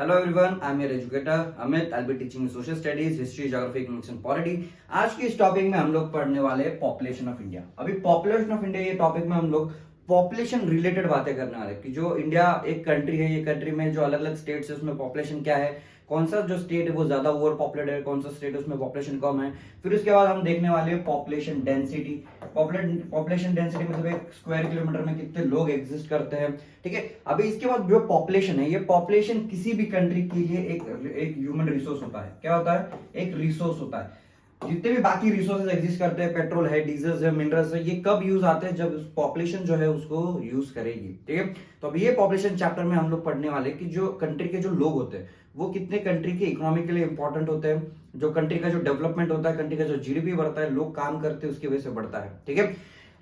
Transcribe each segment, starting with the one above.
Hello everyone, I'm your educator Amit. I'll be teaching you social studies, history, geography, economics and polity. आज की इस topic में हम लोग पढ़ने वाले हैं पॉपुलेशन ऑफ इंडिया। अभी पॉपुलेशन ऑफ इंडिया ये टॉपिक में हम लोग पॉपुलेशन रिलेटेड बातें करने वाले हैं कि जो इंडिया एक कंट्री है, ये कंट्री में जो अलग अलग स्टेट्स है उसमें पॉपुलेशन क्या है, कौन सा जो स्टेट है वो ज्यादा ओवर पॉपुलेटेड है, कौन सा स्टेट उसमें पॉपुलेशन कम है। फिर उसके बाद हम देखने वाले हैं पॉपुलेशन डेंसिटी। पॉपुलेशन डेंसिटी मतलब एक स्क्वायर किलोमीटर में कितने लोग एग्जिस्ट करते हैं, ठीक है। अभी इसके बाद जो पॉपुलेशन है, ये पॉपुलेशन किसी भी कंट्री के लिए एक ह्यूमन रिसोर्स होता है। क्या होता है? एक रिसोर्स होता है। जितने भी बाकी रिसोर्सेज एग्जिस्ट करते हैं, पेट्रोल है, डीजल है, मिनरल्स है, ये कब यूज आते हैं? जब पॉपुलेशन जो है उसको यूज करेगी, ठीक है। तो अभी ये पॉपुलेशन चैप्टर में हम लोग पढ़ने वाले कि जो कंट्री के जो लोग होते हैं वो कितने कंट्री के इकोनॉमी के लिए इंपॉर्टेंट होते हैं, जो कंट्री का जो डेवलपमेंट होता है, कंट्री का जो जीडीपी बढ़ता है, लोग काम करते हैं उसकी वजह से बढ़ता है, ठीक है।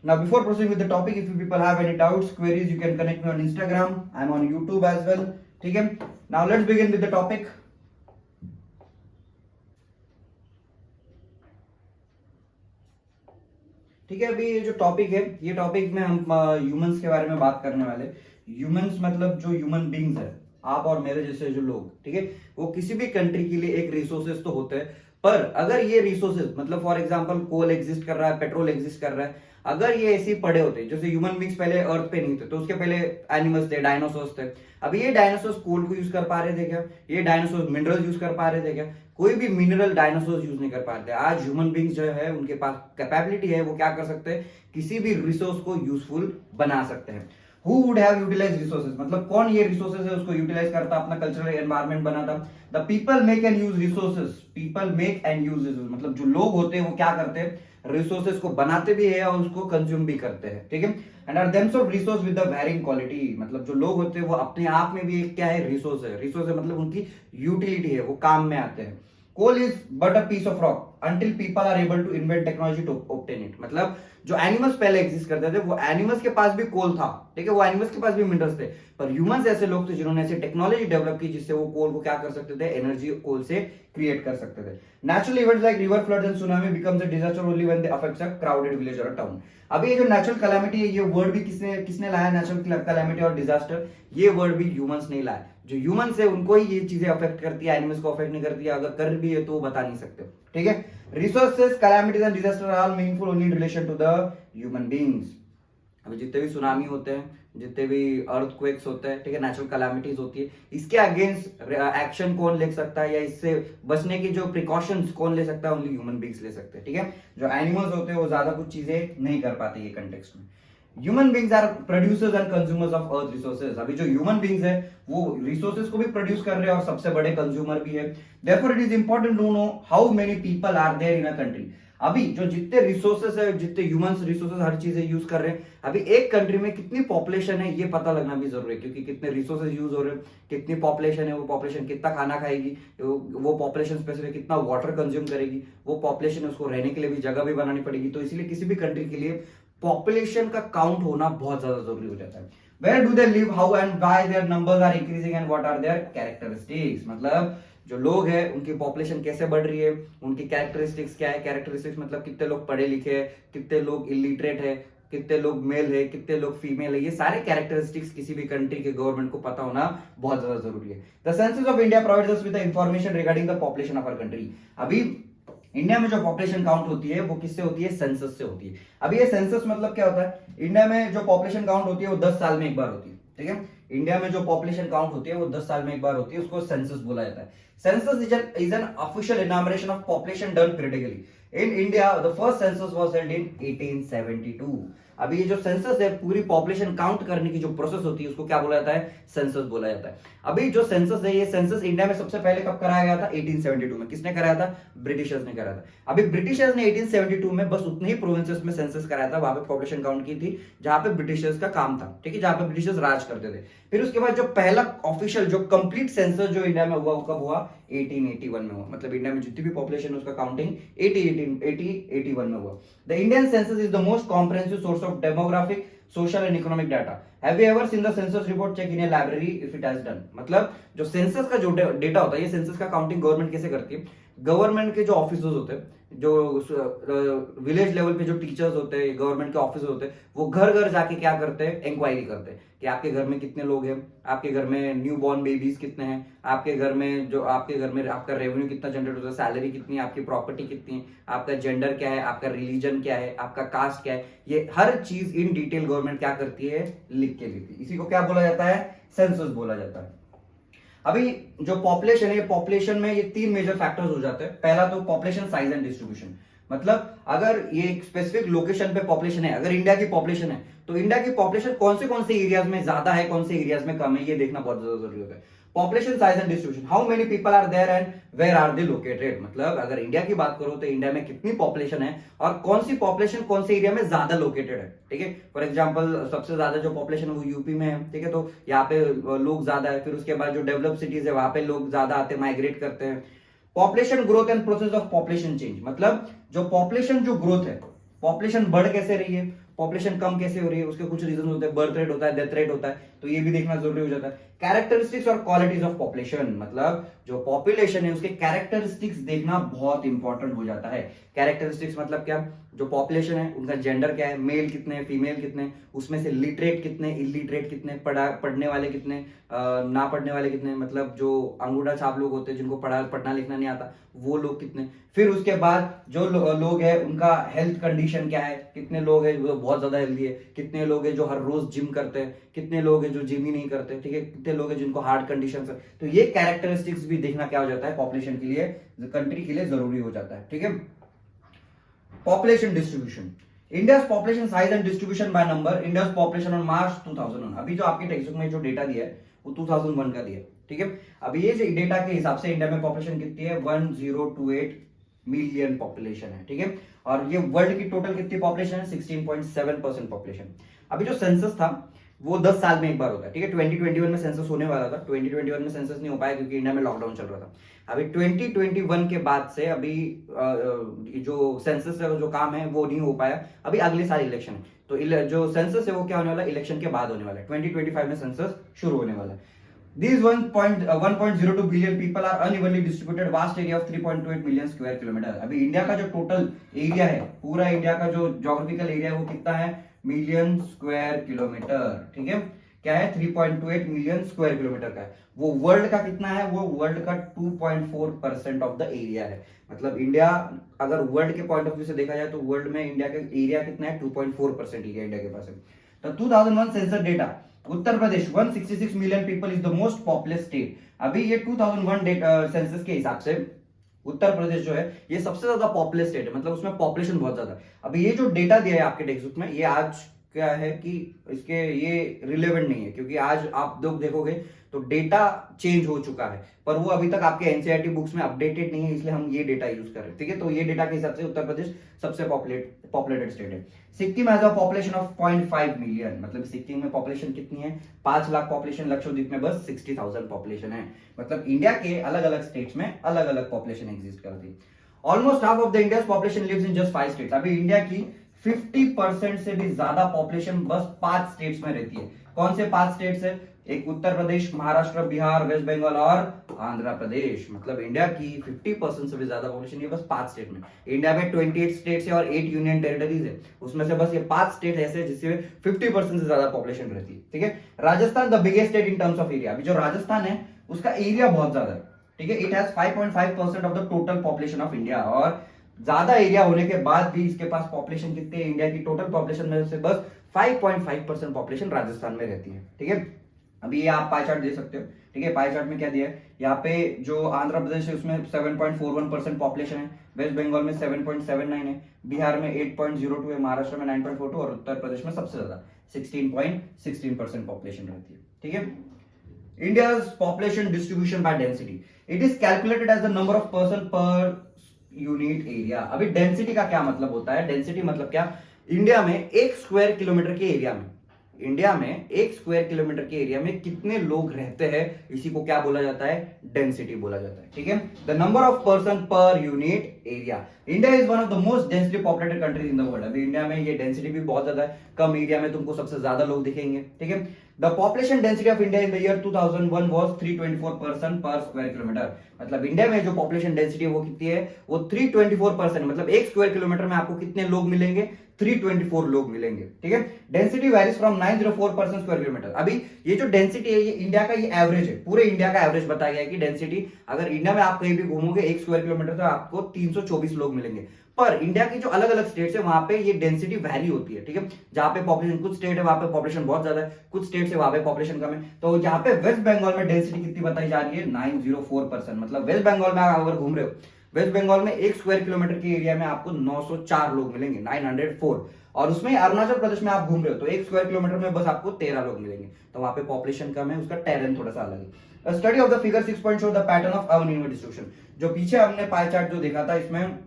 Now before proceeding with the topic, if you people have any doubts, queries, you can connect me on Instagram. I'm on YouTube as well. ठीक है। Now let's begin with the topic. ठीक है, अभी ये जो टॉपिक है, ये topic में हम ह्यूमंस के बारे में बात करने वाले। ह्यूमंस मतलब जो ह्यूमन बींग्स है, आप और मेरे जैसे जो लोग, ठीक है, वो किसी भी कंट्री के लिए एक रिसोर्सेज तो होते हैं। पर अगर ये रिसोर्सेज मतलब फॉर एग्जांपल कोल एग्जिस्ट कर रहा है, पेट्रोल एग्जिस्ट कर रहा है, अगर ये ऐसे ही पड़े होते, जैसे ह्यूमन बींग्स पहले अर्थ पे नहीं थे तो उसके पहले एनिमल्स थे, डायनासोर्स थे। अभी ये डायनासोर्स कोल को यूज कर पा रहे थे क्या? ये डायनासोर्स मिनरल यूज कर पा रहे थे क्या? कोई भी मिनरल डायनासोर्स यूज नहीं कर पा रहे थे। आज ह्यूमन बींग्स जो है उनके पास कैपेबिलिटी है, वो क्या कर सकते हैं? किसी भी रिसोर्स को यूजफुल बना सकते हैं। Who would have utilized resources? मतलब कौन ये रिसोर्सेज है उसको यूटिलाइज करता, अपना कल्चरल एनवायरनमेंट बनाता। The people make and use resources. People make and use resources मतलब जो लोग होते हैं वो क्या करते हैं? रिसोर्सेज को बनाते भी है और उसको कंज्यूम भी करते हैं, ठीक है। And are themself resource with the varying quality. मतलब जो लोग होते हैं वो अपने आप में भी एक क्या है? रिसोर्स है। रिसोर्स है मतलब उनकी यूटिलिटी है, वो काम में आते हैं। Coal is but a piece of rock until people are able to invent technology to obtain it. मतलब जो एनिमल्स पहले एग्जिस्ट करते थे वो एनिमल्स के पास भी कोल था, ठीक है, वो एनिमल्स के पास भी मिनरल्स थे, पर ह्यूमंस ऐसे लोग थे जिन्होंने ऐसी टेक्नोलॉजी डेवलप की जिससे वो कोल को क्या कर सकते थे? एनर्जी कोल से क्रिएट कर सकते थे। Natural events like river floods and tsunami becomes a disaster only when they affects a crowded village और अ टाउन। अभी ये जो नेचुरल कैलामिटी है, ये वर्ड भी किसने किसने लाया? नेचुरल कैलामिटी और डिजास्टर, ये वर्ड भी ह्यूमंस नहीं लाया। जो ह्यूमंस है उनको ही ये चीजें अफेक्ट करती है, एनिमल्स को अफेक्ट नहीं करती है। अगर कर भी है तो वो बता नहीं सकते, ठीक है। Resources, calamities and disaster are meaningful only in relation to the human beings. अभी जितने भी सुनामी होते हैं, जितने भी अर्थक्वेक्स होते हैं, ठीक है, नेचुरल कैलामिटीज होती है, इसके अगेंस्ट एक्शन कौन ले सकता है या इससे बचने की जो प्रिकॉशंस कौन ले सकता है? ओनली ह्यूमन बीइंग्स ले सकते हैं, ठीक है। जो एनिमल्स होते हैं वो ज्यादा कुछ चीजें नहीं कर पाते ये कंटेक्स्ट में। Human beings are producers and consumers of earth resources. अभी जो ह्यूमन बींग्स है वो रिसोर्सेज को भी प्रोड्यूस कर रहे हैं और सबसे बड़े कंज्यूमर भी है। Therefore it is important to know how many people are there in a country. अभी जो जितने रिसोर्सेज है, जितने ह्यूमंस रिसोर्सेज हर चीजें यूज कर रहे हैं, अभी एक कंट्री में कितनी पॉपुलेशन है ये पता लगना भी जरूरी है, क्योंकि कितने रिसोर्सेज यूज हो रहे हैं, कितनी पॉपुलेशन है, वो पॉपुलेशन कितना खाना खाएगी, वो पॉपुलेशन स्पेसिफिक कितना वाटर कंज्यूम करेगी, वो पॉपुलेशन उसको रहने के लिए भी जगह भी बनानी पड़ेगी। तो इसलिए किसी भी कंट्री के लिए पॉपुलेशन का काउंट होना बहुत ज्यादा जरूरी हो जाता है। Where do they live, how and why their numbers are increasing and what are their characteristics. मतलब जो लोग हैं उनकी पॉपुलेशन कैसे बढ़ रही है, उनकी कैरेक्टरिस्टिक्स क्या है। कैरेक्टरिस्टिक्स मतलब कितने लोग पढ़े लिखे हैं, कितने लोग इलिटरेट है, कितने लोग मेल है, कितने लोग फीमेल है। ये सारे कैरेक्टरिस्टिक्स किसी भी कंट्री के गवर्नमेंट को पता होना बहुत ज्यादा जरूरी है। The census of India provides us with the information regarding the population of our country. अभी इंडिया में जो पॉपुलेशन काउंट होती है वो किससे होती है? सेंसस से होती है। अभी ये सेंसस मतलब क्या होता है? इंडिया में जो पॉपुलेशन काउंट होती है वो 10 साल में एक बार होती है, ठीक है। इंडिया में जो पॉपुलेशन काउंट होती है वो 10 साल में एक बार होती है, उसको सेंसस बोला जाता है। Census is an official enumeration of population done periodically in India. The first census was held in 1872। अभी ये जो सेंसस है, पूरी पॉपुलेशन काउंट करने की जो प्रोसेस होती है उसको क्या बोला जाता है? सेंसस बोला जाता है। अभी जो सेंसस है, ये सेंसस इंडिया में सबसे पहले कब कराया गया था? 1872 में। किसने कराया था? ब्रिटिशर्स ने कराया था। अभी ब्रिटिशर्स ने 1872 में बस उतने ही प्रोविंसेस में सेंसस कराया था, वहां पे पॉपुलेशन काउंट की थी जहां पे ब्रिटिशर्स का काम था, ठीक है, जहां पे ब्रिटिशर्स राज करते थे। फिर उसके बाद जो पहला ऑफिशियल जो कंप्लीट सेंसस जो इंडिया में हुआ वो कब हुआ? 1881 में हुआ। मतलब इंडिया में जितनी भी पॉपुलेशन है उसका काउंटिंग 1881 में हुआ। The Indian census is the most comprehensive source of demographic, social and economic data. Have you ever seen the census report check in a library if it has done. मतलब जो census का जो data होता है, ये census का counting government कैसे करती है, गवर्नमेंट के जो ऑफिस होते हैं, जो विलेज लेवल पे जो टीचर्स होते हैं, गवर्नमेंट के ऑफिस होते हैं, वो घर घर जाके क्या करते हैं, इंक्वायरी करते हैं कि आपके घर में कितने लोग हैं, आपके घर में न्यू बॉर्न बेबीज कितने हैं, आपके घर में जो आपके घर में आपका रेवेन्यू कितना जनरेट होता है, सैलरी कितनी है, आपकी प्रॉपर्टी कितनी है, आपका जेंडर क्या है, आपका रिलीजन क्या है, आपका कास्ट क्या है, ये हर चीज इन डिटेल गवर्नमेंट क्या करती है, लिख के देती है। इसी को क्या बोला जाता है, सेंसस बोला जाता है। अभी जो पॉपुलेशन है, पॉपुलेशन में ये तीन मेजर फैक्टर्स हो जाते हैं। पहला तो पॉपुलेशन साइज एंड डिस्ट्रीब्यूशन, मतलब अगर ये एक स्पेसिफिक लोकेशन पे पॉपुलेशन है, अगर इंडिया की पॉपुलेशन है तो इंडिया की पॉपुलेशन कौन से एरियाज में ज्यादा है, कौन से एरियाज में कम है, ये देखना बहुत ज्यादा जरूरी होता है। Population size and distribution, how many people are there and where are they located, मतलब अगर इंडिया की बात करो तो इंडिया में कितनी पॉपुलेशन है और कौन सी पॉपुलेशन कौन से एरिया में ज्यादा लोकेटेड है। ठीक है, फॉर एग्जांपल सबसे ज्यादा जो पॉपुलेशन है वो यूपी में है, ठीक है, तो यहाँ पे लोग ज्यादा है। फिर उसके बाद जो डेवलप सिटीज है वहां पे लोग ज्यादा आते हैं, माइग्रेट करते हैं। Population growth and process of population change, मतलब जो पॉपुलेशन जो ग्रोथ है, पॉपुलेशन बढ़ कैसे रही है, पॉपुलेशन कम कैसे हो रही है, उसके कुछ रीजन होते हैं, बर्थ रेट होता है, डेथ रेट होता है, तो ये भी देखना जरूरी हो जाता है। कैरेक्टरिस्टिक्स और क्वालिटीज ऑफ पॉपुलेशन, मतलब जो पॉपुलेशन है उसके कैरेक्टरिस्टिक्स देखना बहुत इंपॉर्टेंट हो जाता है। कैरेक्टरिस्टिक्स मतलब क्या, जो पॉपुलेशन है उनका जेंडर क्या है, मेल कितने, फीमेल कितने, उसमें से लिटरेट कितने, इलिटरेट कितने, पढ़ने वाले कितने, ना पढ़ने वाले कितने, मतलब जो अंगूठा छाप लोग होते हैं जिनको पढ़ना लिखना नहीं आता वो लोग कितने। फिर उसके बाद जो लोग हैं उनका हेल्थ कंडीशन क्या है, कितने लोग हैं जो बहुत ज्यादा हेल्दी है, कितने लोग हैं जो हर रोज जिम करते हैं, कितने लोग हैं जो जिम ही नहीं करते, ठीक है, कितने लोग हैं जिनको हार्ट कंडीशन है। तो ये कैरेक्टरिस्टिक्स भी देखना क्या हो जाता है, पॉपुलेशन के लिए, कंट्री के लिए जरूरी हो जाता है। ठीक है, population distribution, India's population size and distribution by number, India's population on March 2001। अभी जो आपके टेक्स्ट बुक में जो डेटा दिया है वो 2001 का दिया है। ठीक है, अभी ये डेटा के हिसाब से इंडिया में पॉपुलेशन कितनी है, 1028 मिलियन पॉपुलेशन है। ठीक है, और ये वर्ल्ड की टोटल कितनी पॉपुलेशन है, 16.7% पॉपुलेशन। अभी जो सेंसस था वो 10 साल में एक बार होता है। ठीक है, 2021 में सेंसस होने वाला था, 2021 में सेंसस नहीं हो पाया क्योंकि इंडिया में लॉकडाउन चल रहा था। अभी 2021 के बाद से अभी जो सेंसस का जो काम है वो नहीं हो पाया। अभी अगले साल इलेक्शन है, तो जो सेंसस है वो क्या होने वाला है, इलेक्शन के बाद होने वाला है। 2025 में सेंसस शुरू होने वाला है। These 1.02 billion people are unevenly distributed vast area of 3.28 million square kilometer। अभी इंडिया का जो टोटल एरिया है, पूरा इंडिया का जो ज्योग्राफिकल एरिया है वो कितना है, मिलियन स्क्वायर किलोमीटर। ठीक है, क्या है, 3.28 मिलियन स्क्वायर किलोमीटर का है। वो वर्ल्ड का कितना है, वो वर्ल्ड का 2.4% ऑफ द एरिया है। मतलब इंडिया अगर वर्ल्ड के पॉइंट ऑफ व्यू से देखा जाए तो वर्ल्ड में इंडिया का एरिया कितना है, 2.4% एरिया इंडिया के पास है। तो 2001 census data, Uttar Pradesh 166 million people is the most populous state. अभी ये 2001 सेंसस के हिसाब से उत्तर प्रदेश जो है ये सबसे ज्यादा पॉपुलस स्टेट है, मतलब उसमें पॉपुलेशन बहुत ज्यादा है। अभी ये जो डेटा दिया है आपके टेक्स्ट बुक में, ये आज क्या है कि इसके ये रिलेवेंट नहीं है, क्योंकि आज आप लोग देखोगे तो डेटा चेंज हो चुका है, पर वो अभी तक आपके एनसीईआरटी बुक्स में अपडेटेड नहीं है, इसलिए हम ये डेटा यूज कर रहे हैं। ठीक है, तो ये डेटा के हिसाब से उत्तर प्रदेश सबसे पॉपुलेटेड स्टेट है। Sikkim has a population of 0.5 million, मतलब सिक्किम में पॉपुलेशन कितनी है, 5 लाख पॉपुलेशन। लक्षद्वीप में बस 60,000 पॉपुलेशन है। मतलब इंडिया के अलग अलग स्टेट्स में अलग अलग पॉपुलेशन एग्जिस्ट करती है। Almost half of the India population lives in just 5 states. अभी इंडिया की 50% से भी ज्यादा पॉपुलेशन बस 5 स्टेट्स में रहती है। कौन से 5 स्टेट्स है, एक उत्तर प्रदेश, महाराष्ट्र, बिहार, वेस्ट बंगाल और आंध्र प्रदेश। मतलब इंडिया की 50% से भी ज्यादा पॉपुलेशन ये बस 5 स्टेट में। इंडिया में 28 स्टेट्स है और 8 यूनियन टेरिटरीज है, उसमें से बस ये 5 स्टेट ऐसे जिससे 50% से ज्यादा पॉपुलेशन रहती है। ठीक है, Rajasthan the biggest state in terms of area. अभी जो राजस्थान है उसका एरिया बहुत ज्यादा है। ठीक है, it has 5.5% of the total population of India, और ज्यादा एरिया होने के बाद भी इसके पास पॉपुलेशन कितनी है, इंडिया की टोटल पॉपुलेशन में से बस 5.5% पॉपुलेशन राजस्थान में रहती है। ठीक है, अभी ये आप पाई चार्ट दे सकते हो। ठीक है, पाई चार्ट में क्या दिया है, यहाँ पे जो आंध्र प्रदेश है उसमें 7.41% पॉपुलेशन है, वेस्ट बंगाल में 7.79 है, बिहार में 8.02 है, महाराष्ट्र में 9.42 और उत्तर प्रदेश में सबसे ज्यादा 16.16% पॉपुलेशन रहती है। ठीक है, India's population distribution by density, it is calculated as the number of person per unit area. अभी डेंसिटी का क्या मतलब होता है, डेंसिटी मतलब क्या, इंडिया में 1 स्क्वायर किलोमीटर के एरिया में इंडिया में 1 स्क्वायर किलोमीटर के एरिया में कितने लोग रहते हैं, इसी को क्या बोला जाता है, डेंसिटी बोला जाता है। ठीक है, the number of person per unit area. India is one of the most densely populated countries in the world. अभी इंडिया में ये डेंसिटी भी बहुत ज्यादा है, कम एरिया में तुमको सबसे ज्यादा लोग दिखेंगे। ठीक है, the population density of India in the year 2001 was 324 person पर स्क्वायर किलोमीटर। मतलब इंडिया में जो पॉपुलेशन डेंसिटी है वो कितनी है, वो 324 पर्सन, मतलब 1 स्क्वायर किलोमीटर में आपको कितने लोग मिलेंगे, 324 लोग मिलेंगे। ठीक है, density varies from 904 person square kilometre. अभी ये जो डेंसिटी है ये इंडिया का ये एवरेज है, पूरे इंडिया का एवरेज बताया गया है कि डेंसिटी अगर इंडिया में आप कहीं भी घूमोगे 1 स्क्वायर किलोमीटर तो आपको 324 लोग मिलेंगे। पर इंडिया की जो अलग अलग स्टेट्स है वहां पे ये डेंसिटी वैरी होती है। ठीक है, जहां पे पॉपुलेशन, कुछ स्टेट है वहां पे पॉपुलेशन बहुत ज्यादा है, कुछ स्टेट है वहां पे पॉपुलेशन कम है। तो यहाँ पे वेस्ट बंगाल में डेंसिटी कितनी बताई जा रही है, 904%। मतलब वेस्ट बंगाल में अगर घूम रहे हो, वेस्ट बंगाल में 1 स्क्वायर किलोमीटर के एरिया में आपको 904 लोग मिलेंगे, 904। और उसमें अरुणाचल प्रदेश में आप घूम रहे हो तो 1 स्क्वायर किलोमीटर में बस आपको 13 लोग मिलेंगे। तो वहां पे पॉपुलेशन कम है, उसका टेरेन थोड़ा सा अलग है। Study of the figure 6 point show the pattern of uneven distribution. जो पीछे हमने पाई चार्ट जो देखा था, इसमें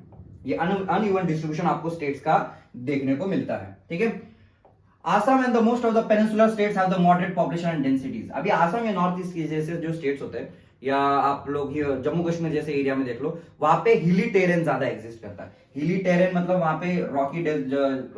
ये अनइवन डिस्ट्रीब्यूशन आपको स्टेट्स का देखने को मिलता है। ठीक है, Assam and the most of the peninsular states have the moderate population and densities. अभी आसाम या नॉर्थ ईस्ट के जैसे जो स्टेट्स होते हैं, या आप लोग जम्मू कश्मीर जैसे एरिया में देख लो, वहां पे हिली टेरेन ज्यादा एग्जिस्ट करता है। हिली टेरेन मतलब वहां पे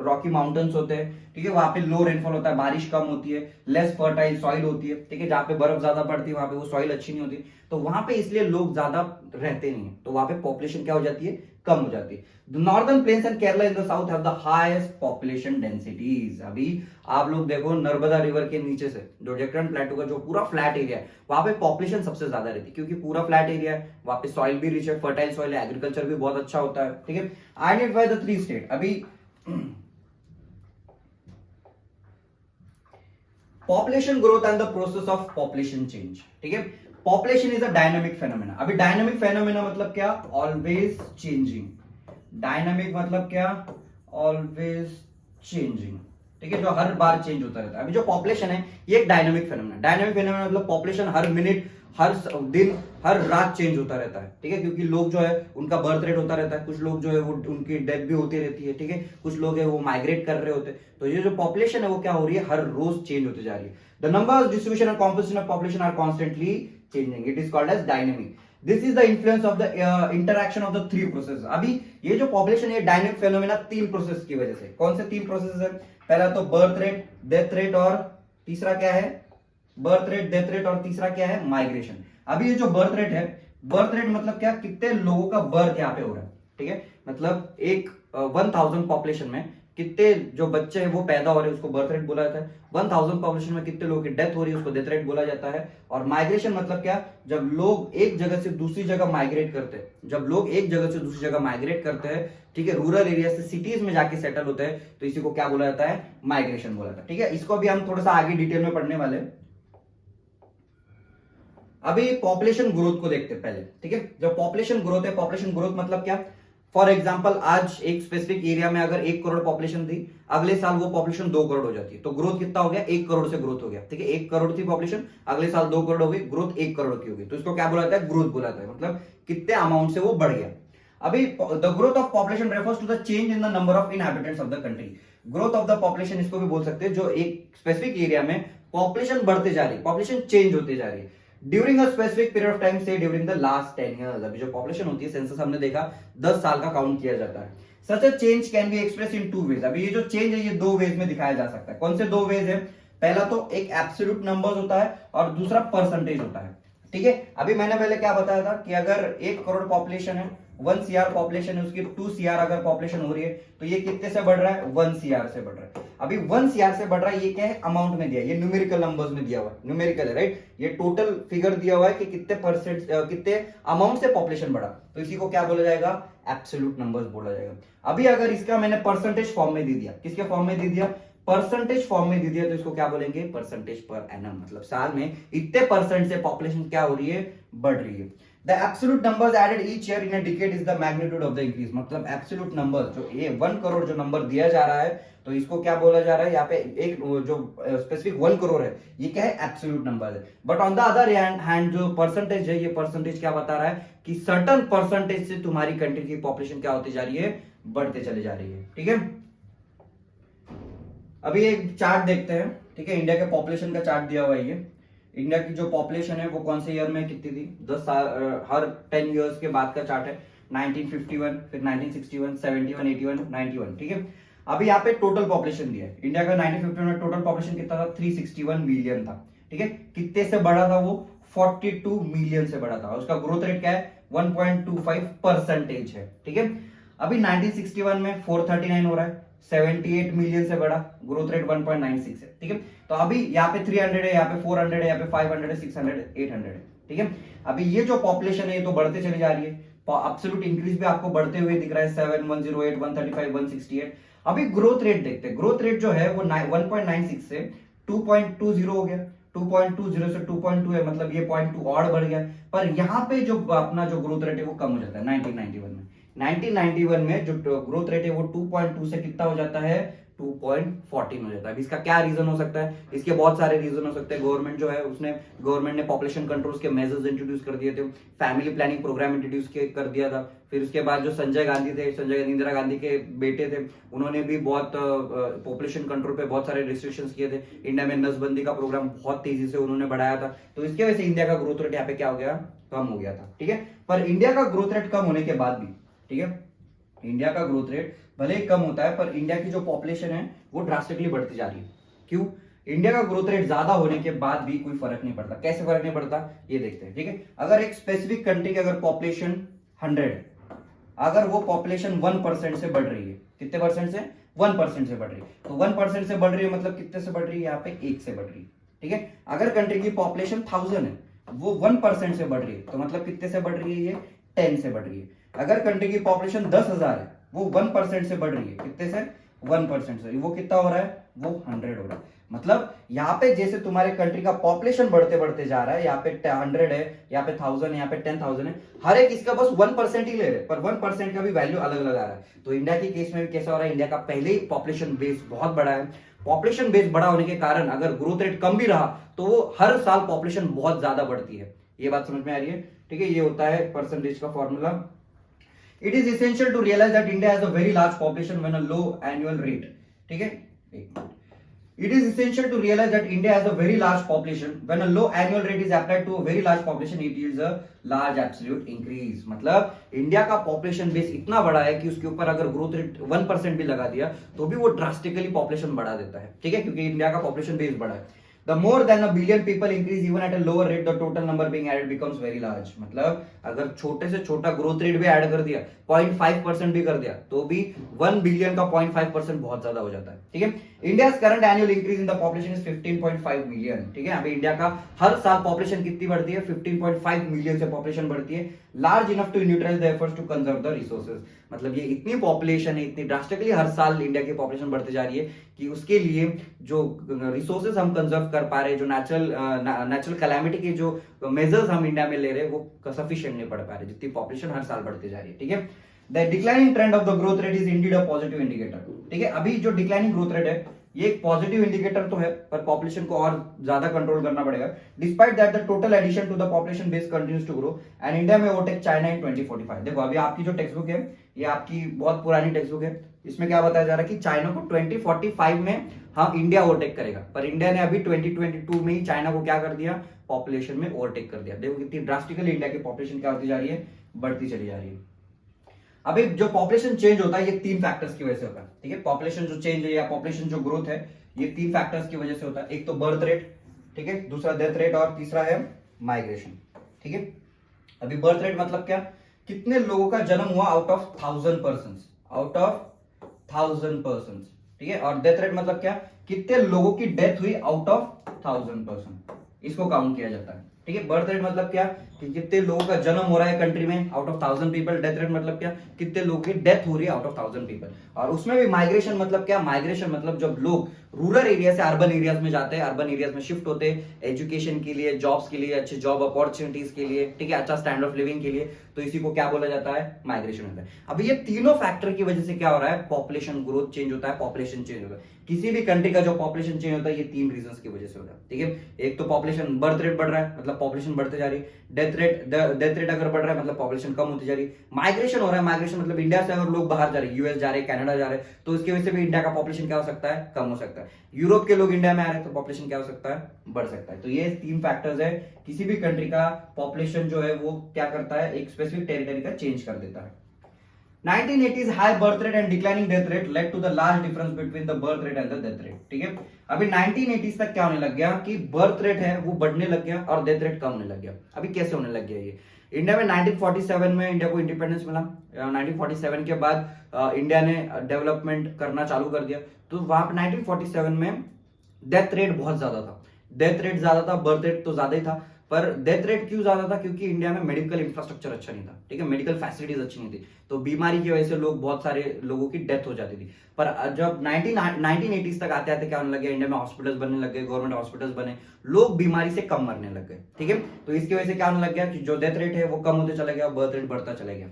रॉकी माउंटेन्स होते हैं। ठीक है, वहां पे लो रेनफॉल होता है, बारिश कम होती है, लेस फर्टाइल सॉइल होती है। ठीक है, जहां पे बर्फ ज्यादा पड़ती है वहां पे वो सॉइल अच्छी नहीं होती, तो वहां पे इसलिए लोग ज्यादा रहते नहीं है, तो वहां पे पॉपुलेशन क्या हो जाती है, कम हो जाती है। The northern plains and Kerala in the south have the highest population densities. अभी आप लोग देखो नर्मदा रिवर के नीचे से जो डेक्कन प्लेटू का जो पूरा फ्लैट एरिया है वहां पे पॉपुलेशन सबसे ज्यादा रहती है, क्योंकि पूरा फ्लैट एरिया है, वहां पे सॉइल भी रिच है, फर्टाइल सॉइल है, एग्रीकल्चर भी बहुत अच्छा होता है। ठीक है, आइडेंटिफाई द 3 स्टेट। अभी population growth and the process of population change. ठीक है, population is a dynamic phenomena. अभी डायनामिक फेनोमेना मतलब क्या, ऑलवेज चेंजिंग। डायनामिक मतलब क्या, ऑलवेज चेंजिंग। ठीक है, जो हर बार चेंज होता रहता है। अभी जो पॉपुलेशन है ये एक डायनामिक फेनोमेना। डायनामिक फेनोमेना मतलब पॉपुलेशन हर मिनट, हर दिन, हर रात चेंज होता रहता है। ठीक है, क्योंकि लोग जो है उनका बर्थ रेट होता रहता है, कुछ लोग जो है वो उनकी डेथ भी होती रहती है। ठीक है, कुछ लोग है वो माइग्रेट कर रहे होते हैं, तो ये जो पॉपुलेशन है वो क्या हो रही है, हर रोज चेंज होती जा रही है। The number, distribution and composition of population are constantly changing, it is called as dynamic. This is the influence of the interaction of the 3 process. अभी ये जो पॉपुलेशन है डायनेमिक फेनोमेना 3 प्रोसेस की वजह से। कौन से 3 प्रोसेस है, पहला तो बर्थ रेट, डेथ रेट, और तीसरा क्या है, बर्थ रेट, डेथ रेट, और तीसरा क्या है, माइग्रेशन। अभी ये जो बर्थ रेट है, बर्थ रेट मतलब क्या, कितने लोगों का बर्थ यहाँ पे हो रहा है। ठीक है, मतलब एक 1000 पॉपुलेशन में कितने जो बच्चे हैं वो पैदा हो रहे हैं, उसको बर्थ रेट बोला जाता है। 1000 पॉपुलेशन में कितने लोगों की डेथ हो रही है, उसको डेथ रेट बोला जाता है। और माइग्रेशन मतलब क्या, जब लोग एक जगह से दूसरी जगह माइग्रेट करते हैं, जब लोग एक जगह से दूसरी जगह माइग्रेट करते हैं, ठीक है, रूरल एरिया से सिटीज में जाके सेटल होते हैं, तो इसी को क्या बोला जाता है, माइग्रेशन बोला जाता है। ठीक है, इसको भी हम थोड़ा सा आगे डिटेल में पढ़ने वाले हैं। अभी पॉपुलेशन ग्रोथ को देखते हैं पहले। ठीक है, जब पॉपुलेशन ग्रोथ है, पॉपुलेशन ग्रोथ मतलब क्या, फॉर एग्जाम्पल आज एक स्पेसिफिक एरिया में अगर 1 करोड़ पॉपुलेशन थी, अगले साल वो पॉपुलेशन 2 करोड़ हो जाती है, तो ग्रोथ कितना हो गया, 1 करोड़ से ग्रोथ हो गया। ठीक है, 1 करोड़ थी पॉपुलेशन, अगले साल 2 करोड़ हो गई, ग्रोथ 1 करोड़ की होगी, तो इसको क्या बोला जाता है, ग्रोथ बोला जाता है। मतलब कितने अमाउंट से वो बढ़ गया। अभी the growth of population refers to the change in the number of inhabitants of the country. Growth of the population इसको भी बोल सकते हैं, जो एक स्पेसिफिक एरिया में पॉपुलेशन बढ़ते जा रही है, पॉपुलेशन चेंज होती जा रही है during a specific period of time, से ड्यूरिंग द लास्ट 10 इयर्स। अभी जो पॉपुलेशन होती है, सेंसस हमने देखा 10 साल का काउंट किया जाता है। Such a change can be express in 2 ways. अभी ये जो चेंज है ये 2 वेज में दिखाया जा सकता है। कौन से 2 वेज है, पहला तो एक एब्सोल्यूट नंबर्स होता है और दूसरा परसेंटेज होता है। ठीक है, अभी मैंने पहले क्या बताया था कि अगर 1 करोड़ पॉपुलेशन है, 1 CR पॉपुलेशन है, उसकी 2 CR अगर पॉपुलेशन हो रही है, तो ये कितने से बढ़ रहा है, 1 CR से बढ़ रहा है। अभी 1 CR से बढ़ रहा है, ये क्या है, अमाउंट में दिया है, ये न्यूमेरिकल नंबर्स में दिया हुआ है, न्यूमेरिकल है, राइट। ये टोटल फिगर दिया हुआ है कि कितने परसेंट, कितने अमाउंट से पॉपुलेशन बढ़ा, तो इसी को क्या बोला जाएगा, एब्सोल्यूट नंबर्स बोला जाएगा। अभी अगर इसका मैंने परसेंटेज फॉर्म में दे दिया, किसके फॉर्म में दे दिया, परसेंटेज फॉर्म में दे दिया, तो इसको क्या बोलेंगे, परसेंटेज पर एनम। मतलब साल में इतने परसेंट से पॉपुलेशन क्या हो रही है, बढ़ रही है। The absolute numbers added each year in a decade is the magnitude of the increase। मतलब absolute numbers जो ये 1 करोड़ जो नंबर दिया जा रहा है, तो इसको क्या बोला जा रहा है, यहाँ पे एक जो स्पेसिफिक 1 करोड़ है, ये क्या है, एब्सोल्यूट नंबर है। But on the other hand जो परसेंटेज है, ये परसेंटेज क्या बता रहा है कि सर्टन परसेंटेज से तुम्हारी कंट्री की पॉपुलेशन क्या होती जा रही है, बढ़ते चले जा रही है। ठीक है, अभी एक चार्ट देखते हैं। ठीक है, इंडिया के पॉपुलेशन का चार्ट दिया हुआ है ये। इंडिया की जो पॉपुलेशन है वो कौन से ईयर में कितनी थी, 10 साल, हर 10 इयर्स के बाद का चार्ट है। 1951, फिर 1961, 71, 81, 91, ठीक है। अभी यहाँ पे टोटल पॉपुलेशन दिया है इंडिया का। 1951 में टोटल पॉपुलेशन कितना था, 361 मिलियन था, ठीक है। कितने से बढ़ा था वो, 42 मिलियन से बढ़ा था। उसका ग्रोथ रेट क्या है, 1.25% है, ठीक है। अभी 1961 में 439 हो रहा है, 78 मिलियन से बढ़ा, ग्रोथ रेट 1.96 है, ठीक है। तो अभी यहाँ पे 300 है, यहाँ पे 400 है, यहाँ पे 500 है, 600 है, 800 है, ठीक है। अभी ये जो पॉपुलेशन है ये तो बढ़ते चली जा रही है, एब्सोल्यूट इंक्रीज भी आपको बढ़ते हुए दिख रहा है, 7, 108, 135, 168। अभी ग्रोथ रेट देखते हैं, ग्रोथ रेट जो है वो 1.96 से 2.20 हो गया, 2.20 से 2.2 है, मतलब ये 0.2 और बढ़ गया। पर यहाँ पे जो अपना जो ग्रोथ रेट है वो कम हो जाता है 1991 में जो ग्रोथ रेट है वो 2.2 से कितना हो जाता है, 2.14 हो जाता है। अभी इसका क्या रीजन हो सकता है, इसके बहुत सारे रीजन हो सकते हैं। गवर्नमेंट जो है गवर्नमेंट ने पॉपुलेशन कंट्रोल के मेजर्स इंट्रोड्यूस कर दिए थे, फैमिली प्लानिंग प्रोग्राम इंट्रोड्यूस कर दिया था। फिर उसके बाद जो संजय गांधी थे, इंदिरा गांधी के बेटे थे, उन्होंने भी बहुत पॉपुलेशन कंट्रोल पे बहुत सारे रिस्ट्रिक्शंस किए थे। इंडिया में नसबंदी का प्रोग्राम बहुत तेजी से उन्होंने बढ़ाया था, तो इसके वजह से इंडिया का ग्रोथ रेट यहाँ पे क्या हो गया, कम हो गया था, ठीक है। पर इंडिया का ग्रोथ रेट कम होने के बाद भी, ठीक है, इंडिया का ग्रोथ रेट भले ही कम होता है पर इंडिया की जो पॉपुलेशन है वो ड्रास्टिकली बढ़ती जा रही है। क्यों, इंडिया का ग्रोथ रेट ज्यादा होने के बाद भी कोई फर्क नहीं पड़ता। कैसे फर्क नहीं पड़ता ये देखते हैं, ठीक है। अगर एक स्पेसिफिक कंट्री की अगर पॉपुलेशन 100 है, अगर वो पॉपुलेशन 1% से बढ़ रही है, कितने परसेंट से, 1% से बढ़ रही है, तो 1% से बढ़ रही है मतलब कितने से बढ़ रही है, यहाँ पे 1 से बढ़ रही है, ठीक है। अगर कंट्री की पॉपुलेशन 1000 है, वो 1% से बढ़ रही है, तो मतलब कितने से बढ़ रही है, ये 10 से बढ़ रही है। अगर कंट्री की पॉपुलेशन 10,000 है, वो 1% से बढ़ रही है, कितने से, 1% से, वो कितना हो रहा है, वो 100 हो रहा है। मतलब यहाँ पे जैसे तुम्हारे कंट्री का पॉपुलेशन बढ़ते बढ़ते जा रहा है, यहाँ पे 100 है, यहाँ पे 1000 है, यहाँ पे 10,000 है, हर एक इसका बस 1% ही ले रहे, पर 1% का भी वैल्यू अलग अलग आ रहा है। तो इंडिया की केस में भी कैसा हो रहा है, इंडिया का पहले ही पॉपुलेशन बेस बहुत बड़ा है। पॉपुलेशन बेस बड़ा होने के कारण अगर ग्रोथ रेट कम भी रहा तो वो हर साल पॉपुलेशन बहुत ज्यादा बढ़ती है। ये बात समझ में आ रही है, ठीक है। ये होता है परसेंटेज का formula. It is essential to realize that India has a very large population when a low annual rate, ठीक है। It is essential to realize that India has a very large population when a low annual rate is applied to a very large population, it yields a large absolute increase। मतलब India का population base इतना बड़ा है कि उसके ऊपर अगर growth rate 1% भी लगा दिया तो भी वो ड्रास्टिकली पॉपुलेशन बढ़ा देता है, ठीक है, क्योंकि इंडिया का पॉपुलेशन बेस बड़ा है। The more than a billion people increase even at a lower rate, the total number being added becomes very large। मतलब अगर छोटे से छोटा ग्रोथ रेट भी ऐड कर दिया, 0.5% भी कर दिया, तो भी 1 बिलियन का 0.5% बहुत ज्यादा हो जाता है, ठीक है। India current annual increase in the population is 15.5 million, ठीक है। अभी इंडिया का हर साल पॉपुलेशन कितनी बढ़ती है, 15.5 मिलियन से पॉपुलेशन बढ़ती है, large enough to neutralise the efforts to conserve the resources. मतलब ये इतनी पॉपुलेशन है, इतनी ड्रास्टिकली हर साल इंडिया की पॉपुलेशन बढ़ती जा रही है कि उसके लिए जो रिसोर्सेज हम कंजर्व कर पा रहे हैं, जो नेचुरल कैलामिटी के जो मेजर्स हम इंडिया में ले रहे हैं वो सफिशिएंट नहीं पड़ पा रहे, जितनी पॉपुलेशन हर साल बढ़ती जा रही है, ठीक है। The declining trend of the growth rate is indeed a positive indicator, ठीक है। अभी जो डिक्लाइनिंग ग्रोथ रेट है ये एक पॉजिटिव इंडिकेटर तो है, पर पॉपुलेशन को और ज्यादा कंट्रोल करना पड़ेगा। Despite that the total addition to the population base continues to grow and India may overtake China in 2045। देखो अभी आपकी जो टेक्स्ट बुक है ये आपकी बहुत पुरानी टेक्स्ट बुक है, इसमें क्या बताया जा रहा है कि चाइना को 2045 में हम इंडिया ओवरटेक करेगा, पर इंडिया ने अभी 2022 में ही चाइना को क्या कर दिया, पॉपुलेशन में ओवरटेक कर दिया। देखो कितनी ड्रास्टिकली इंडिया की पॉपुलेशन क्या होती जा रही है, बढ़ती चली जा रही है। अभी जो पॉपुलेशन चेंज होता है ये 3 फैक्टर्स की वजह से होता है, ठीक है। पॉपुलेशन जो चेंज है या पॉपुलेशन जो ग्रोथ है ये 3 फैक्टर्स की वजह से होता है। एक तो बर्थ रेट, ठीक है, दूसरा डेथ रेट और तीसरा है माइग्रेशन, ठीक है। अभी बर्थ रेट मतलब क्या, कितने लोगों का जन्म हुआ out of 1000 person, out of 1000 person, ठीक है। और डेथ रेट मतलब क्या, कितने लोगों की डेथ हुई आउट ऑफ 1000 पर्सन, इसको काउंट किया जाता है, ठीक है। बर्थ रेट मतलब क्या कि कितने लोगों का जन्म हो रहा है कंट्री में out of 1000 people. Death rate मतलब क्या, कितने लोगों की डेथ हो रही है आउट ऑफ 1000 पीपल। और उसमें भी माइग्रेशन मतलब क्या, माइग्रेशन मतलब जब लोग रूरल एरिया से अर्बन एरियाज में जाते हैं, अर्बन एरियाज में शिफ्ट होते हैं एजुकेशन के लिए, जॉब्स के लिए, अच्छे जॉब अपॉर्चुनिटीज के लिए, ठीक है, अच्छा स्टैंडर्ड ऑफ लिविंग के लिए, तो इसी को क्या बोला जाता है, माइग्रेशन होता है। अब ये तीनों फैक्टर की वजह से क्या हो रहा है, पॉपुलेशन ग्रोथ चेंज होता है, पॉपुलेशन चेंज होता है। किसी भी कंट्री का जो पॉपुलेशन चेंज होता है ये 3 रीजंस की वजह से होता है, ठीक है। एक तो पॉपुलेशन बर्थ रेट बढ़ रहा है, मतलब पॉपुलेशन बढ़ते जा रही है। डेथ रेट अगर बढ़ रहा है मतलब पॉपुलेशन कम होती जा रही है। माइग्रेशन हो रहा है, माइग्रेशन मतलब इंडिया से अगर लोग बाहर जा रहे हैं, यूएस जा रहे हैं, कनाडा जा रहे हैं, तो इसकी वजह से भी इंडिया का पॉपुलेशन क्या हो सकता है, कम हो सकता है। यूरोप के लोग इंडिया में आ रहे हैं तो पॉपुलेशन क्या हो सकता है, बढ़ सकता है। तो ये 3 फैक्टर्स है, किसी भी कंट्री का पॉपुलेशन जो है वो क्या करता है, एक स्पेसिफिक टेरिटरी का चेंज कर देता है। 1980s high birth rate and declining death rate led to the large difference between the birth rate and the death rate, ठीक है। अभी 1980s तक क्या होने लग गया कि बर्थ रेट है वो बढ़ने लग गया और डेथ रेट कम होने लग गया। अभी कैसे होने लग गया ये, इंडिया में 1947 में इंडिया को इंडिपेंडेंस मिला। 1947 के बाद इंडिया ने डेवलपमेंट करना चालू कर दिया, तो वहां पे 1947 में डेथ रेट बहुत ज्यादा था। डेथ रेट ज्यादा था, बर्थ रेट तो ज्यादा ही था, पर डेथ रेट क्यों ज्यादा था, क्योंकि इंडिया में मेडिकल इंफ्रास्ट्रक्चर अच्छा नहीं था, ठीक है, मेडिकल फैसिलिटीज अच्छी नहीं थी, तो बीमारी की वजह से लोग बहुत सारे लोगों की डेथ हो जाती थी। पर जब 1980s तक आते आते क्या होने लगे, इंडिया में हॉस्पिटल्स बनने लग गए, गवर्नमेंट हॉस्पिटल्स बने, लोग बीमारी से कम मरने लग गए, ठीक है। तो इसकी वजह से क्या होने लग गया कि जो डेथ रेट है वो कम होते चला गया, बर्थ रेट बढ़ता चला गया।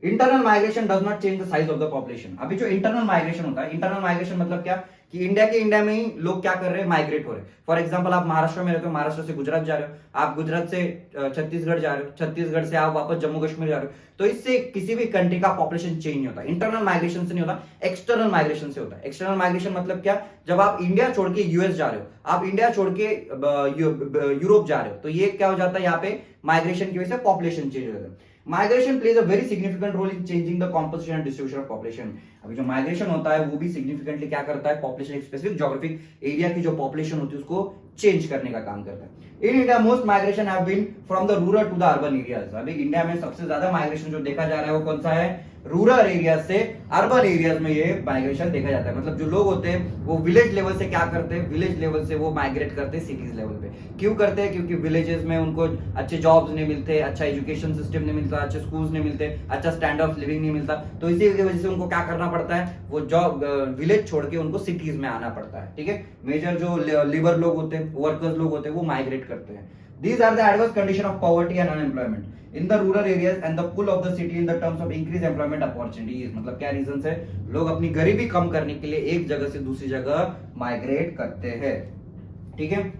Internal migration does not change the size of the population. अभी जो इंटरनल माइग्रेशन होता है, इंटरनल माइग्रेशन मतलब क्या कि इंडिया में ही लोग क्या कर रहे हैं, माइग्रेट हो रहे हैं। फॉर एग्जांपल आप महाराष्ट्र में रहते हो, महाराष्ट्र से गुजरात जा रहे हो, आप गुजरात से छत्तीसगढ़ जा रहे हो, छत्तीसगढ़ से आप वापस जम्मू कश्मीर जा रहे हो, तो इससे किसी भी कंट्री का पॉपुलेशन चेंज नहीं होता। इंटरनल माइग्रेशन से नहीं होता, एक्सटर्नल माइग्रेशन से होता है। एक्सटर्नल माइग्रेशन मतलब क्या, जब आप इंडिया छोड़ के यूएस जा रहे हो, आप इंडिया छोड़ के यूरोप जा रहे हो, तो ये क्या हो जाता है, यहाँ पे माइग्रेशन की वजह से पॉपुलेशन चेंज हो जाता है। Migration plays a very significant role in changing the composition and distribution of population. अभी जो माइग्रेशन होता है वो भी सिग्निफिकेंटली क्या करता है, पॉपुलेशन, एक स्पेसिफिक ज्योग्राफिक एरिया की जो पॉपुलेशन होती है उसको चेंज करने का काम करता है। In India most migration have been from the rural to the urban areas. अभी इंडिया में सबसे ज्यादा माइग्रेशन जो देखा जा रहा है वो कौन सा है, रूरल एरिया से अर्बन एरियाज में ये माइग्रेशन देखा जाता है। मतलब जो लोग होते हैं वो विलेज लेवल से क्या करते हैं, विलेज लेवल से वो माइग्रेट करते हैं सिटीज लेवल पे। क्यों करते हैं, क्योंकि विलेजेस में उनको अच्छे जॉब्स नहीं मिलते, अच्छा एजुकेशन सिस्टम नहीं मिलता, अच्छे स्कूल्स नहीं मिलते, अच्छा स्टैंडर्ड ऑफ लिविंग नहीं मिलता, तो इसी की वजह से उनको क्या करना पड़ता है, वो जॉब विलेज छोड़ के उनको सिटीज में आना पड़ता है, ठीक है। मेजर जो लेबर लोग होते हैं, वर्कर्स लोग होते हैं, वो माइग्रेट करते हैं। These are the adverse condition of poverty and unemployment in the rural areas and the pull of the city in the terms of increased employment opportunities। मतलब क्या रीजन है, लोग अपनी गरीबी कम करने के लिए एक जगह से दूसरी जगह माइग्रेट करते हैं, ठीक है।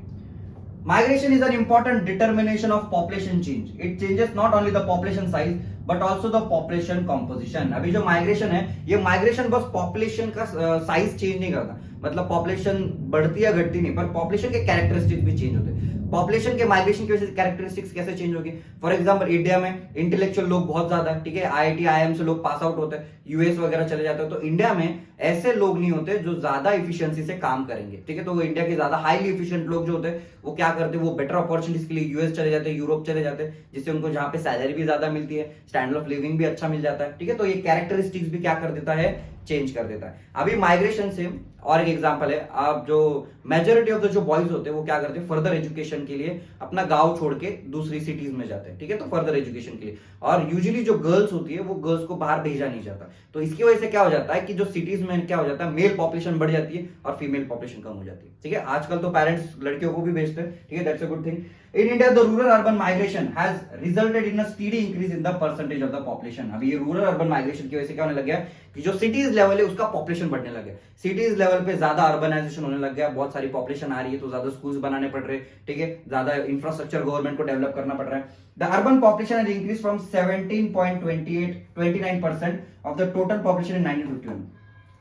Migration is an important determination of population change. It changes not only the population size but also the population composition। अभी जो माइग्रेशन है, ये माइग्रेशन बस पॉपुलेशन का साइज चेंज नहीं करता, मतलब पॉपुलेशन बढ़ती या घटती नहीं, पर पॉपुलेशन के कैरेक्टरिस्टिक्स भी चेंज होते हैं। पॉपुलेशन के माइग्रेशन की वजह से कैरेक्टरिस्टिक्स कैसे चेंज होगी, फॉर एग्जांपल इंडिया में इंटेलेक्चुअल लोग बहुत ज्यादा है, ठीक है, आईआईटी आईआईएम से लोग पास आउट होते हैं, यूएस वगैरह चले जाते हैं, तो इंडिया में ऐसे लोग नहीं होते जो ज्यादा इफिशियंसी से काम करेंगे, ठीक है। तो वो इंडिया के ज्यादा हाईली इफिशियंट लोग जो होते हैं वो क्या करते हैं, वो बेटर अपॉर्चुनिटीज के लिए यूएस चले जाते हैं, यूरोप चले जाते हैं, जिससे उनको जहां पे सैलरी भी ज्यादा मिलती है, स्टैंडर्ड ऑफ लिविंग भी अच्छा मिल जाता है, ठीक है। तो ये कैरेक्टरिस्टिक्स भी क्या कर देता है, चेंज कर देता है। अभी माइग्रेशन से और एक एग्जांपल है, आप जो मेजोरिटी ऑफ द जो बॉयज होते हैं वो क्या करते हैं, फर्दर एजुकेशन के लिए अपना गांव छोड़ के दूसरी सिटीज में जाते हैं, ठीक है, तो फर्दर एजुकेशन के लिए। और यूजुअली जो गर्ल्स होती है वो गर्ल्स को बाहर भेजा नहीं जाता, तो इसकी वजह से क्या हो जाता है कि जो सिटीज में क्या हो जाता है, मेल पॉपुलेशन बढ़ जाती है और फीमेल पॉपुलेशन कम हो जाती है, ठीक है। आजकल तो पेरेंट्स लड़कियों को भी भेजते हैं, ठीक है, that's a good thing. In India the rural urban migration has resulted in a steady increase in the percentage of the population. अभी ये रूरल अर्बन माइग्रेशन की वजह से क्या होने लग गया कि जो सिटीज लेवल है उसका पॉपुलेशन बढ़ने लग गया, सिटीज लेवल पे ज्यादा अर्बनाइजेशन होने लग गया, बहुत सारी पॉपुलेशन आ रही है तो ज्यादा स्कूल्स बनाने पड़ रहे हैं, ठीक है, ज्यादा इंफ्रास्ट्रक्चर गवर्नमेंट को डेवलप करना पड़ रहा है। The urban population has increase from 17.29% of the total population in 1951।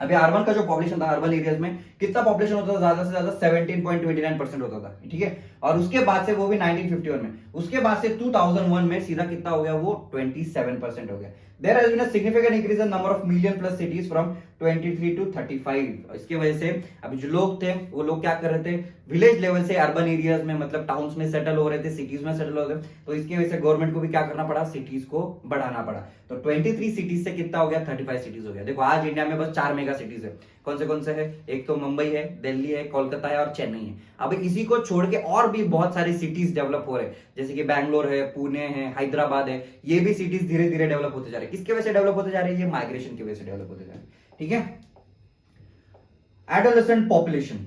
अभी अर्बन का जो पॉपुलेशन था, अर्बन एरियाज में कितना पॉपुलेशन होता था, ज्यादा से ज्यादा 17.29% होता था, ठीक है। और उसके बाद से वो भी 1951 में, उसके बाद से 2001 में सीधा कितना हो गया, वो 27% हो गया। There has been a significant increase in number of million plus cities from 23 to 35। इसकी वजह से अभी जो लोग थे वो लोग क्या कर रहे थे, विलेज लेवल से अर्बन एरियाज में, मतलब टाउन्स में सेटल हो रहे थे, सिटीज में सेटल हो रहे थे, तो इसकी वजह से गवर्नमेंट को भी क्या करना पड़ा, सिटीज को बढ़ाना पड़ा। तो 23 सिटीज से कितना हो गया, 35 सिटीज हो गया। देखो आज इंडिया में बस 4 मेगा सिटीज है, कौन से है, एक तो मुंबई है, दिल्ली है, कोलकाता है और चेन्नई है। अब इसी को छोड़ के और भी बहुत सारी सिटीज डेवलप हो रहे हैं, जैसे कि बैंगलोर है, पुणे है, हैदराबाद है, ये भी सिटीज धीरे धीरे डेवलप होते जा रहे हैं। किसकी वजह से डेवलप होते जा रहे हैं, ये माइग्रेशन की वजह से डेवलप होते जा रहे हैं, ठीक है। Adolescent population,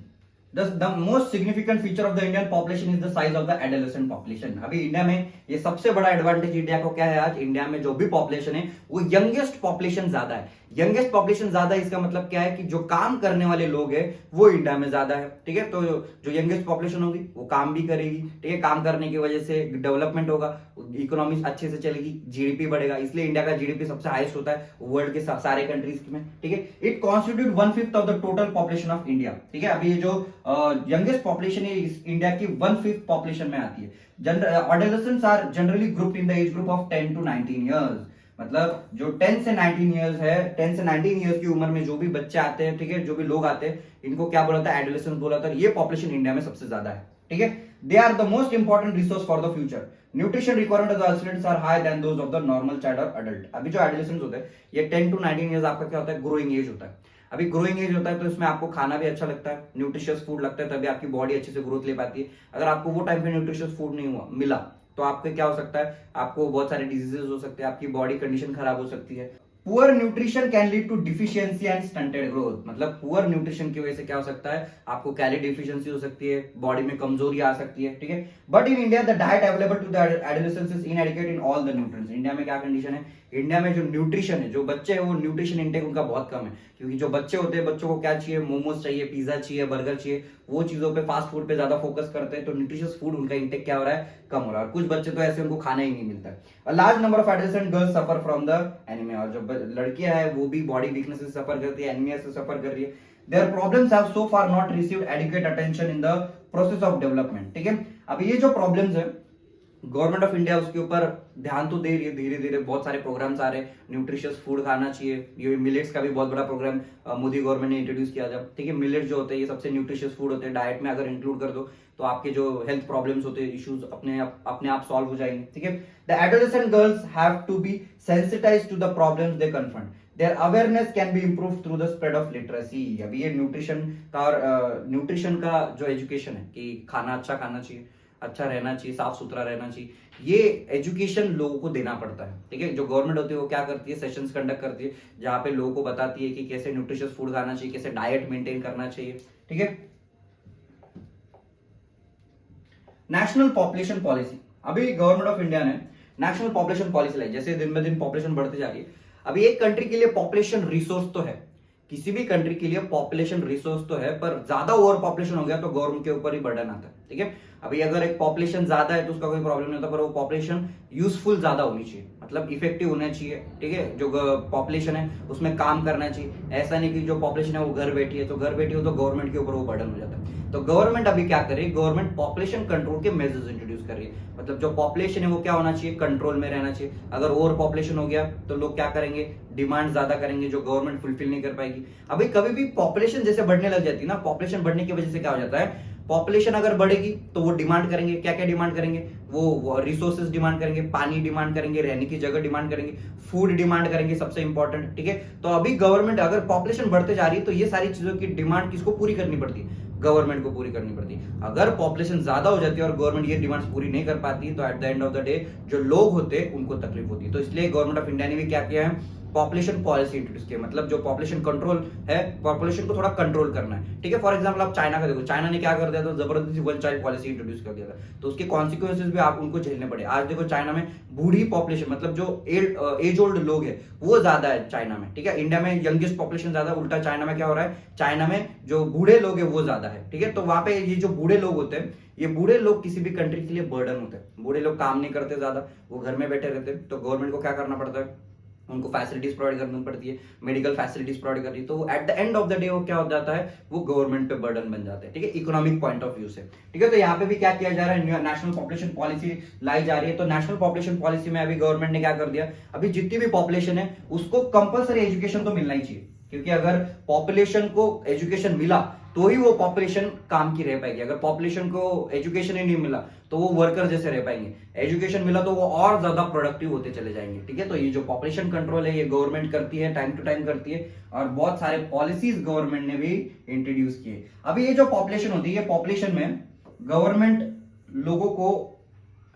the most significant feature of the Indian population is the size of the adolescent population। अभी इंडिया में ये सबसे बड़ा एडवांटेज इंडिया को क्या है, आज इंडिया में जो भी पॉपुलेशन है वो यंगेस्ट पॉपुलेशन ज्यादा है। यंगेस्ट पॉपुलेशन ज्यादा है, इसका मतलब क्या है कि जो काम करने वाले लोग हैं वो इंडिया में ज्यादा है, ठीक है। तो जो यंगेस्ट पॉपुलेशन होगी वो काम भी करेगी, ठीक है। काम करने की वजह से डेवलपमेंट होगा, इकोनॉमी अच्छे से चलेगी, जीडीपी बढ़ेगा, इसलिए इंडिया का जीडीपी सबसे हाईएस्ट होता है वर्ल्ड के सारे कंट्रीज में, ठीक है। It constitute 1/5 of the total population of India, ठीक है। अभी ये जो यंगेस्ट पॉपुलेशन है इंडिया की 1/5 पॉपुलेशन में आती है। adolescents are generally group in the age group of 10 to 19 years, मतलब जो 10 से 19 ईयर्स है, 10 से 19 ईयर्स की उम्र में जो भी बच्चे आते हैं, ठीक है, जो भी लोग आते हैं, इनको क्या बोला था, एडोलेसेंस बोला था। ये पॉपुलेशन इंडिया में सबसे ज्यादा है, ठीक है। They are the most important resource for the future. Nutrition requirement of the adolescents are high than those of the normal child और अडल्ट। अभी जो एडोलेसेंस होते हैं ये 10 to 19 ईयर्स आपका क्या होता है, ग्रोइंग एज होता है। अभी ग्रोइंग एज होता है तो इसमें आपको खाना भी अच्छा लगता है, न्यूट्रिशियस फूड लगता है, तभी आपकी बॉडी अच्छे से ग्रोथ ले पाती है। अगर आपको वो टाइम पे न्यूट्रिशियस फूड नहीं हुआ मिला तो आपके क्या हो सकता है, आपको बहुत सारे डिजीजेस हो सकते हैं, आपकी बॉडी कंडीशन खराब हो सकती है। Poor nutrition can lead to deficiency and stunted growth, मतलब पुअर न्यूट्रिशन की वजह से क्या हो सकता है, आपको कैलोरी डिफिशियंसी हो सकती है, बॉडी में कमजोरी आ सकती है, ठीक है। But in India the diet available to the adolescents is inadequate in all the nutrients. India में क्या कंडीशन है, इंडिया में जो न्यूट्रिशन है, जो बच्चे हैं वो न्यूट्रिशन इंटेक उनका बहुत कम है, क्योंकि जो बच्चे होते हैं बच्चों को क्या चाहिए, मोमोज चाहिए, पिज्जा चाहिए, बर्गर चाहिए, वो चीजों पे फास्ट फूड पे ज्यादा फोकस करते हैं, तो न्यूट्रिशियस फूड उनका इंटेक क्या हो रहा है, कम हो रहा है। और कुछ बच्चे तो ऐसे उनको खाना ही नहीं मिलता है। A large number of adolescent girls suffer from the anaemia, और जो लड़कियां हैं वो भी बॉडी वीकनेस से सफर करती है, एनीमिया से सफर कर रही है। Their problems have so far not received adequate attention in the process of development, ठीक है। अब ये जो प्रॉब्लम्स है गवर्नमेंट ऑफ इंडिया उसके ऊपर ध्यान तो दे रही है, धीरे धीरे बहुत सारे प्रोग्राम्स आ रहे हैं, न्यूट्रिशियस फूड खाना चाहिए। ये मिलेट्स का भी बहुत बड़ा प्रोग्राम मोदी गवर्नमेंट ने इंट्रोड्यूस किया था, ठीक है। मिलेट्स जो होते हैं ये सबसे न्यूट्रिशियस फूड होते हैं, डाइट में अगर इंक्लूड कर दो तो आपके जो हेल्थ प्रॉब्लम्स होते हैं, इश्यूज अपने आप सॉल्व हो जाएंगे, ठीक है। The adolescent girls have to be sensitised to the problems they confront, their awareness can be improve through the spread of literacy. अभी ये न्यूट्रिशन का जो एजुकेशन है कि खाना अच्छा खाना चाहिए, अच्छा रहना चाहिए, साफ सुथरा रहना चाहिए, ये एजुकेशन लोगों को देना पड़ता है, ठीक है। जो गवर्नमेंट होती है वो क्या करती है, सेशंस कंडक्ट करती है जहां पे लोगों को बताती है कि कैसे न्यूट्रिशियस फूड खाना चाहिए, कैसे डाइट मेंटेन करना चाहिए, ठीक है। नेशनल पॉपुलेशन पॉलिसी, अभी गवर्नमेंट ऑफ इंडिया ने नेशनल पॉपुलेशन पॉलिसी लाई, जैसे दिन ब दिन पॉपुलेशन बढ़ती जा रही है। अभी एक कंट्री के लिए पॉपुलेशन रिसोर्स तो है, किसी भी कंट्री के लिए पॉपुलेशन रिसोर्स तो है, पर ज्यादा ओवर पॉपुलेशन हो गया तो गवर्नमेंट के ऊपर ही बर्डन आता है, ठीक है। अभी अगर एक पॉपुलेशन ज्यादा है तो उसका कोई प्रॉब्लम नहीं होता, पर वो पॉपुलेशन यूजफुल ज्यादा होनी चाहिए, मतलब इफेक्टिव होना चाहिए, ठीक है। जो पॉपुलेशन है उसमें काम करना चाहिए, ऐसा नहीं कि जो पॉपुलेशन है वो घर बैठी है, तो घर बैठी हो तो गवर्नमेंट के ऊपर वो बर्डन हो जाता है। तो गवर्नमेंट अभी क्या करे, गवर्नमेंट पॉपुलेशन कंट्रोल के मेजर्स इंट्रोड्यूस कर रही है, मतलब जो पॉपुलेशन है वो क्या होना चाहिए, कंट्रोल में रहना चाहिए। अगर ओवर पॉपुलेशन हो गया तो लोग क्या करेंगे, डिमांड ज्यादा करेंगे जो गवर्नमेंट फुलफिल नहीं कर पाएगी। अभी कभी भी पॉपुलेशन जैसे बढ़ने लग जाती है ना, पॉपुलेशन बढ़ने की वजह से क्या हो जाता है, पॉपुलेशन अगर बढ़ेगी तो वो डिमांड करेंगे, क्या क्या डिमांड करेंगे, वो रिसोर्सेज डिमांड करेंगे, पानी डिमांड करेंगे, रहने की जगह डिमांड करेंगे, फूड डिमांड करेंगे, सबसे इंपॉर्टेंट, ठीक है। तो अभी गवर्नमेंट अगर पॉपुलेशन बढ़ते जा रही है तो ये सारी चीजों की डिमांड किसको पूरी करनी पड़ती है, गवर्नमेंट को पूरी करनी पड़ती है। अगर पॉपुलेशन ज्यादा हो जाती है और गवर्नमेंट ये डिमांड्स पूरी नहीं कर पाती तो at the end of the day जो लोग होते हैं उनको तकलीफ होती है। तो इसलिए गवर्नमेंट ऑफ इंडिया ने भी क्या किया है, पॉपुलेशन पॉलिसी इंट्रोड्यूस किया, मतलब जो पॉपुलेशन कंट्रोल है, पॉपुलेशन को थोड़ा कंट्रोल करना है, ठीक है। फॉर एग्जांपल आप चाइना का देखो, चाइना ने क्या कर दिया था, जबरदस्ती वन चाइल्ड पॉलिसी इंट्रोड्यूस कर दिया था, तो उसके कॉन्सिक्वेंसेज भी आप उनको झेलने पड़े। आज देखो चाइना में बूढ़ी पॉपुलेशन, मतलब जो एज ओल्ड लोग है वो ज्यादा है चाइना में, ठीक है। इंडिया में यंगेस्ट पॉपुलेशन ज्यादा, उल्टा चाइना में क्या हो रहा है, चाइना में जो बूढ़े लोग है वो ज्यादा है, ठीक है। तो वहां पे ये जो बूढ़े लोग होते हैं, ये बूढ़े लोग किसी भी कंट्री के लिए बर्डन होते हैं। बूढ़े लोग काम नहीं करते ज्यादा, वो घर में बैठे रहते हैं, तो गवर्नमेंट को क्या करना पड़ता है, उनको फैसिलिटीज प्रोवाइड करनी पड़ती है, मेडिकल फैसिलिटीज प्रोवाइड कर रही है, तो at the end of the day वो क्या हो जाता है, वो गवर्नमेंट पे बर्डन बन जाते हैं, ठीक है, इकोनॉमिक पॉइंट ऑफ व्यू से, ठीक है। तो यहाँ पे भी क्या किया जा रहा है, नेशनल पॉपुलेशन पॉलिसी लाई जा रही है। तो नेशनल पॉपुलेशन पॉलिसी में अभी गवर्नमेंट ने क्या कर दिया, अभी जितनी भी पॉपुलेशन है उसको कंपलसरी एजुकेशन तो मिलना ही चाहिए, क्योंकि अगर पॉपुलेशन को एजुकेशन मिला तो ही वो पॉपुलेशन काम की रह पाएगी। अगर पॉपुलेशन को एजुकेशन ही नहीं मिला तो वो वर्कर जैसे रह पाएंगे, एजुकेशन मिला तो वो और ज्यादा प्रोडक्टिव होते चले जाएंगे, ठीक है। तो ये जो पॉपुलेशन कंट्रोल है ये गवर्नमेंट करती है, टाइम टू टाइम करती है, और बहुत सारे पॉलिसीज गवर्नमेंट ने भी इंट्रोड्यूस किए। अभी ये जो पॉपुलेशन होती है, ये पॉपुलेशन में गवर्नमेंट लोगों को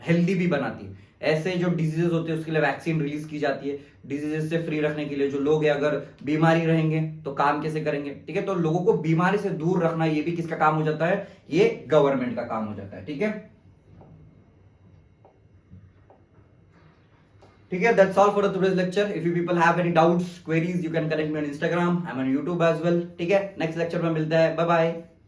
हेल्दी भी बनाती है, ऐसे जो डिजीजेस होते हैं उसके लिए वैक्सीन रिलीज की जाती है, डिजीजेस से फ्री रखने के लिए। जो लोग हैं अगर बीमारी रहेंगे तो काम कैसे करेंगे, ठीक है। तो लोगों को बीमारी से दूर रखना ये भी किसका काम हो जाता है, ये गवर्नमेंट का काम हो जाता है, ठीक है। ठीक है, that's all for today's lecture. If you people have any doubts, queries, you can connect me on Instagram, I am on YouTube as well. ठीक है, नेक्स्ट लेक्चर में मिलते हैं, बाय बाय।